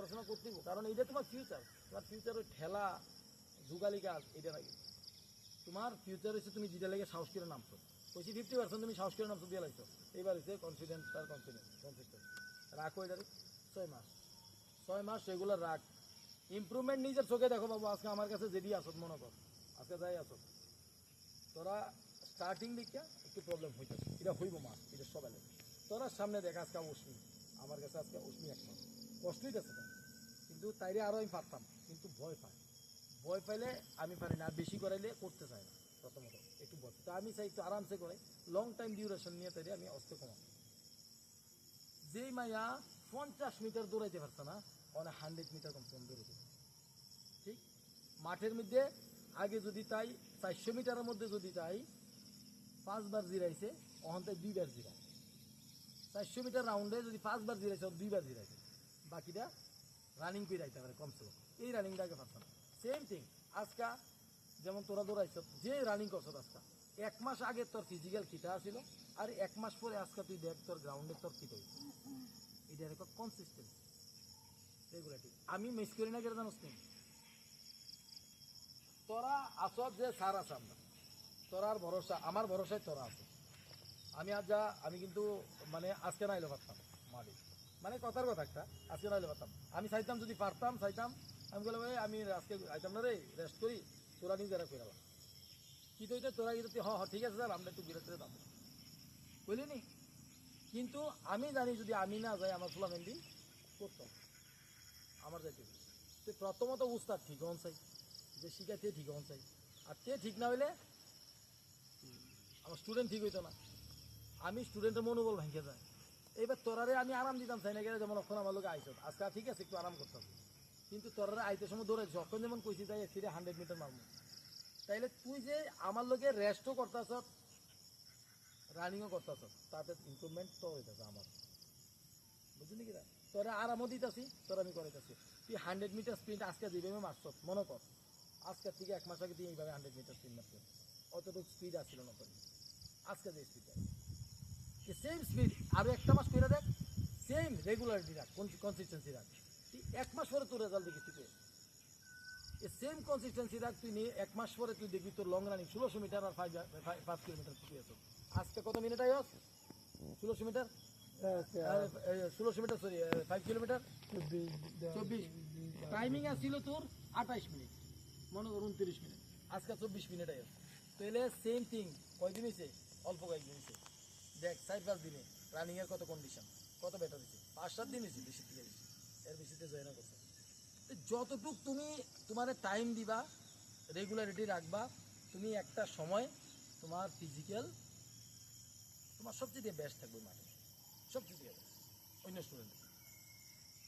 পড়াশোনা করতেই, কারণ এটা তোমার ফিউচার ওই ঠেলা যুগালি কাজ এটা নাকি তোমার ফিউচার হচ্ছে। তুমি যেটা লেগে সাহস করে নামছো, বলছি 50% তুমি সাহস করে নামছো দিয়ে লাগছো, এইবার হচ্ছে কনফিডেন্স কনসিস্টেন্স রাখো। এটারে 6 মাস রেগুলার রাখ, ইমপ্রুভমেন্ট নিজের চোখে দেখো বাবু। আজকে আমার কাছে যেদি আসত মনে কর, আজকে যাই আসত তোরা স্টার্টিং দিকে একটু প্রবলেম হইতেছে, এটা হইব মাস, এটা সবাই লাগে। তোরা সামনে দেখ আজকে অশ্মি, আমার কাছে আজকে অশ্মি 1 মাস কষ্ট হইতেছে না, কিন্তু তাইরে আরও আমি পারতাম, কিন্তু ভয় পাইলে আমি পারি না, বেশি করাইলে করতে চাই না। প্রথমত একটু ভয়, তো আমি চাই একটু আরামসে করে লং টাইম ডিউরেশন নিয়ে তাইলে আমি অস্তে কমাম। যেই মাইয়া 50 মিটার দৌড়াইতে পারছে না, অনেক 100 মিটার কমসে কম দৌড়াইতে, ঠিক মাঠের মধ্যে আগে যদি তাই 400 মিটারের মধ্যে যদি তাই 5 বার জিরাইছে, ওখান থেকে 2 বার জিরায়। 400 মিটার রাউন্ডে যদি 5 বার জিরাইছে, 2 বার জিরাইছে, বাকিটা রানিং করে যাইতে পারে কমসে কম। এই রানিংটাকে পারছে না। সেম থিং আজকা যেমন তোরা দৌড়াইছ, যে রানিং করছ আজকা 1 মাস আগে তোর ফিজিক্যাল কিটা ছিল, আর 1 মাস পরে আজকে তুই দেখ তোর গ্রাউন্ডে তোর কিটা হয়েছে। এটা একটা কনসিস্টেন্সি, রেগুলারিটি। আমি মিস করি না কেন জানোস নি? তোরা আসত যে স্যার আছে, আমরা তোরার ভরসা, আমার ভরসায় তোরা আছে। আমি কিন্তু মানে আজকে নাইলে পারতাম মারি, মানে কথার কথা একটা, আজকে নাইলে পারতাম। আমি চাইতাম যদি পারতাম, আমি বলে ভাই আমি আজকে আইতাম না রে, রেস্ট করি, তোরা নিজেরা করে গেলাম। কি তো তোরা কিন্তু ঠিক আছে স্যার, আমরা একটু বিরতি দাম বুঝলি নি। কিন্তু আমি জানি যদি আমি না যাই, আমার ফুলামেন্ডি করতাম, আমার যাইতে। তো প্রথমত উস্তাদ ঠিক হন চাই, যে শিখাইতে ঠিক হন চাই, আর তে ঠিক না হইলে আমার স্টুডেন্ট ঠিক হইতো না, আমি স্টুডেন্টের মনোবল ভেঙে যায়। এইবার তোরারে আমি আরাম দিতাম চাই না গেলে, যেমন এখন আমার লোক আইসত আজকে ঠিক আছে একটু আরাম করতাম, কিন্তু তোরারে আইতে সময় দৌড়াই যখন যেমন কইছি যাই ফিরে 100 মিটার মারবো, তাইলে তুই যে আমার লোকে রেস্টও করতেছ, রানিংও করতেছ, তাতে ইমপ্রুভমেন্ট তো হইতেছে আমার, বুঝলি কি? তোরা আরামও দিতেছি, তোরা আমি করাইতেছি। তুই 100 মিটার স্প্রিন্ট আজকে যেভাবে মারছ, মনে কর আজকের থেকে 1 মাস আগে তুই এইভাবে 100 মিটার স্প্রিন্ট মারছ, অতটুকু স্পিড আসছিল না তোর, আজকে যে স্পিডটা, সেম স্পিড আরো 1 মাস করে দেখ, সেম রেগুলারিটি রাখ, কনসিস্টেন্সি রাখ, তুই 1 মাস পরে তোর রেজাল্ট দেখিস। তুই সেম কনসিস্টেন্সি রাখ, তুই নিয়ে 1 মাস পরে তুই দেখবি তোর লং রানিং 1600 মিটার আর 5 কিলোমিটার তুই আছো। আজকে কত মিনিট আইস? 1600 metre, 1600 metre sorry 5 kilometre 24। Timing আসছিল তোর 28 মিনিট, মনে কর 29 মিনিট, আজকে 24 মিনিট আইস। তাহলে সেম থিং কয়দিন হয়েছে? অল্প কয়েকদিন হয়েছে। দেখ 4-5 দিনে রানিং এর কত কন্ডিশন, কত বেটার হয়েছে। 5-7 দিন হয়েছে, বেশি থেকে বেশি, এর বেশিতে জয় না করছে। যতটুক তুমি তোমার টাইম দিবা, রেগুলারিটি রাখবা, তুমি একটা সময় তোমার ফিজিক্যাল তোমার সবচেয়ে বেস্ট থাকবে মাঠে, সবচেয়ে বেস্ট অন্য স্টুডেন্ট।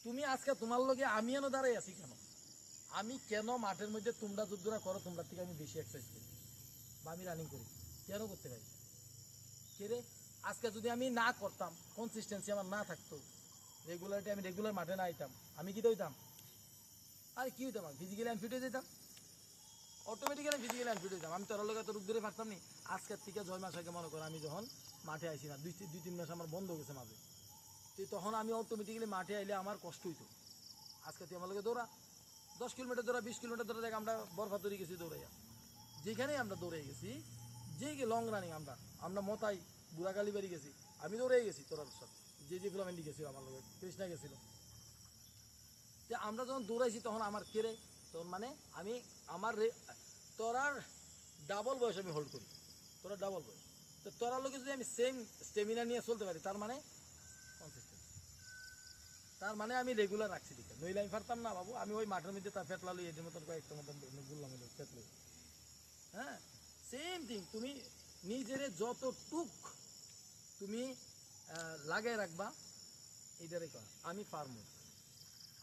তুমি আজকে তোমার লগে আমি এনে দাঁড়াই আছি কেন? আমি কেন মাঠের মধ্যে তোমরা যুদ্ধরা করো, তোমরা থেকে আমি বেশি এক্সারসাইজ করি বা আমি রানিং করি, কেন করতে পারি? কে আজকে যদি আমি না করতাম, কনসিস্টেন্সি আমার না থাকতো, রেগুলারিটি, আমি রেগুলার মাঠে না আইতাম, আমি কি হইতাম? আরে কি হইতাম? ফিজিক্যালি আনফিট হয়ে যেতাম, অটোমেটিক্যালি ফিজিক্যালি আনফিট হইতাম। আমি তোর লোক এত রূপ ধরে পারতাম নি। আজকের থেকে 6 মাস আগে মনে করো আমি যখন মাঠে আইছি না, 2-3 মাস আমার বন্ধ হয়ে গেছে মাঝে, তুই তখন আমি অটোমেটিক্যালি মাঠে আইলে আমার কষ্ট হইতো। আজকে তুই আমার লোকে দৌড়া 10 কিলোমিটার দৌড়া, 20 কিলোমিটার দৌড়া, দেখ আমরা বরফা তৈরি গেছি দৌড়াইয়া, যেখানেই আমরা দৌড়ে গেছি, যে লং রানিং আমরা মতাই বুড়াগালি বাড়ি গেছি, আমি দৌড়ে গেছি তোরার সাথে, যে ফিলামেন্ডি গেছিল আমার লোক, কৃষ্ণা গেছিল, যে আমরা যখন দৌড়াইছি তখন আমার কেড়ে তখন মানে আমি আমার তোরার ডাবল বয়স আমি হোল্ড করি, তোরা ডাবল বয়স, তো তোরার লোকে যদি আমি সেম স্টেমিনা নিয়ে চলতে পারি, তার মানে কনসিস্টেন্সি, তার মানে আমি রেগুলার রাখছি দিকে, নইলে আমি পারতাম না বাবু। আমি ওই মাঠের মধ্যে তার ফেটলালো এদের মতন কয়েকটা মতন বললাম ফেটলো। হ্যাঁ, সেম থিং তুমি নিজের যতটুক তুমি লাগাই রাখবা, এইটারে কর। আমি পারবো,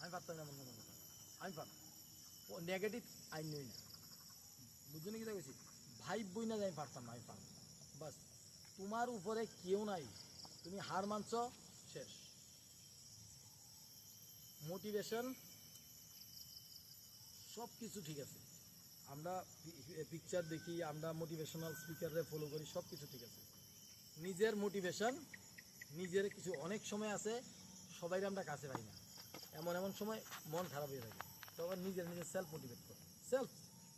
আমি পারতাম না এমন কোনো কথা, আমি পারবো। নেগেটিভ আইন নই না, বুঝছো নাকি? দেখেছি ভাইব বই না যে আমি পারতাম না, আমি পারবো। বাস তোমার উপরে কেউ নাই, তুমি হার মানছ, শেষ। মোটিভেশন সব কিছু ঠিক আছে, আমরা পিকচার দেখি, আমরা মোটিভেশনাল স্পিকাররে ফলো করি, সব কিছু ঠিক আছে। নিজের মোটিভেশন নিজের কিছু অনেক সময় আছে, সবাই আমরা কাছে পাই না, এমন এমন সময় মন খারাপ হয়ে থাকে তখন নিজের নিজের সেলফ মোটিভেট করো, সেলফ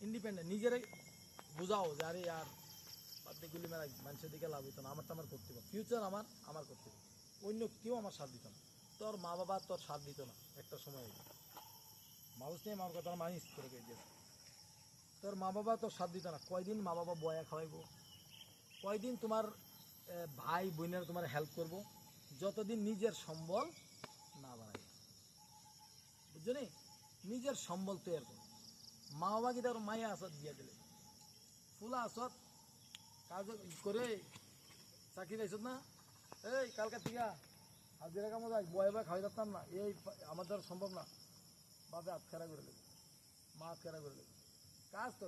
ইন্ডিপেন্ডেন্ট, নিজেরে বুঝাও যে আরে আর বাদে গুলি মেরা মানুষের দিকে লাভ হইতো না, আমারটা আমার করতে হবে, ফিউচার আমার করতে হবে, অন্য কেউ আমার সাথ দিত না, তোর মা বাবা তোর সাথ দিত না একটা সময়, মানুষ নিয়ে আমার কথা মানিস করে দিয়েছে, তোর মা বাবা তোর সাথ দিত না, কয়দিন মা বাবা বয়া খাওয়াইবো, কয়দিন তোমার ভাই বোনেরা তোমার হেল্প করবো, যতদিন নিজের সম্বল না বাড়াই, বুঝছো নি? নিজের সম্বল তৈরি করো, মা বাবা কি তার মায়া আসত দিয়ে দিলে, ফুলা আসত কাজ করে চাকরি পাইছত না, এই কালকার থেকে হাজিরা কামো যাই বয়ে বয়ে খাওয়াই যাতাম না, এই আমাদের সম্ভব না, বাপে হাত খেরা করে দেবে, মা হাত খেরা করে দেবে, কাজ তো